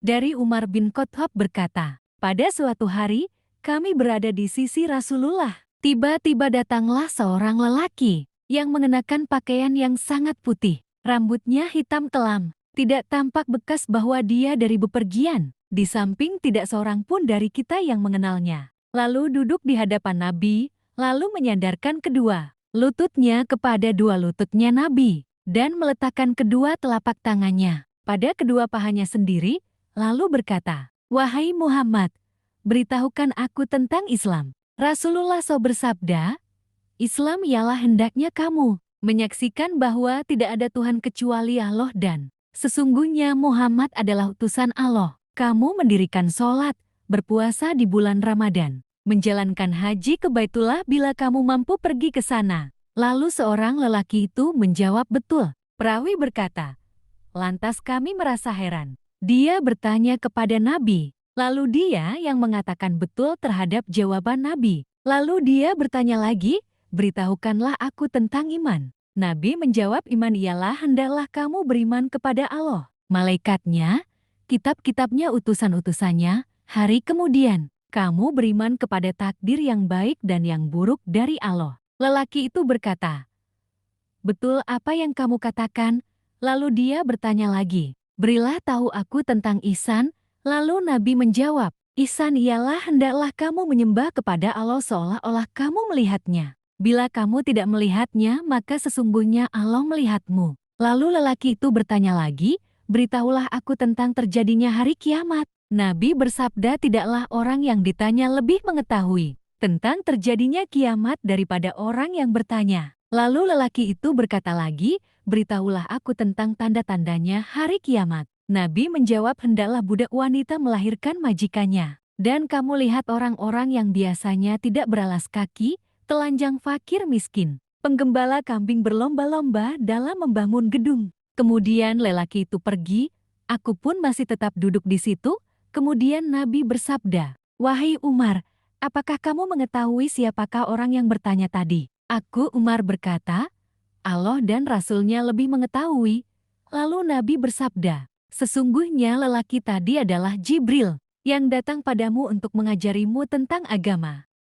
Dari Umar bin Khattab berkata, pada suatu hari, kami berada di sisi Rasulullah. Tiba-tiba datanglah seorang lelaki yang mengenakan pakaian yang sangat putih. Rambutnya hitam kelam, tidak tampak bekas bahwa dia dari bepergian. Di samping tidak seorang pun dari kita yang mengenalnya. Lalu duduk di hadapan Nabi, lalu menyandarkan kedua lututnya kepada dua lututnya Nabi, dan meletakkan kedua telapak tangannya pada kedua pahanya sendiri, lalu berkata, "Wahai Muhammad, beritahukan aku tentang Islam." Rasulullah SAW bersabda, Islam ialah hendaknya kamu menyaksikan bahwa tidak ada Tuhan kecuali Allah dan sesungguhnya Muhammad adalah utusan Allah. Kamu mendirikan sholat, berpuasa di bulan Ramadan, menjalankan haji ke Baitullah bila kamu mampu pergi ke sana. Lalu seorang lelaki itu menjawab betul. Perawi berkata, lantas kami merasa heran. Dia bertanya kepada Nabi. Lalu dia yang mengatakan betul terhadap jawaban Nabi. Lalu dia bertanya lagi, beritahukanlah aku tentang iman. Nabi menjawab iman ialah hendaklah kamu beriman kepada Allah, malaikatnya, kitab-kitabnya utusan-utusannya, hari kemudian, kamu beriman kepada takdir yang baik dan yang buruk dari Allah. Lelaki itu berkata, betul apa yang kamu katakan? Lalu dia bertanya lagi, berilah tahu aku tentang ihsan. Lalu Nabi menjawab, ihsan ialah hendaklah kamu menyembah kepada Allah seolah-olah kamu melihatnya. Bila kamu tidak melihatnya, maka sesungguhnya Allah melihatmu. Lalu lelaki itu bertanya lagi, beritahulah aku tentang terjadinya hari kiamat. Nabi bersabda tidaklah orang yang ditanya lebih mengetahui tentang terjadinya kiamat daripada orang yang bertanya. Lalu lelaki itu berkata lagi, beritahulah aku tentang tanda-tandanya hari kiamat. Nabi menjawab hendaklah budak wanita melahirkan majikannya. Dan kamu lihat orang-orang yang biasanya tidak beralas kaki, telanjang fakir miskin. Penggembala kambing berlomba-lomba dalam membangun gedung. Kemudian lelaki itu pergi, aku pun masih tetap duduk di situ. Kemudian Nabi bersabda, wahai Umar, apakah kamu mengetahui siapakah orang yang bertanya tadi? Aku Umar berkata, Allah dan Rasulnya lebih mengetahui. Lalu Nabi bersabda, sesungguhnya lelaki tadi adalah Jibril, yang datang padamu untuk mengajarimu tentang agama.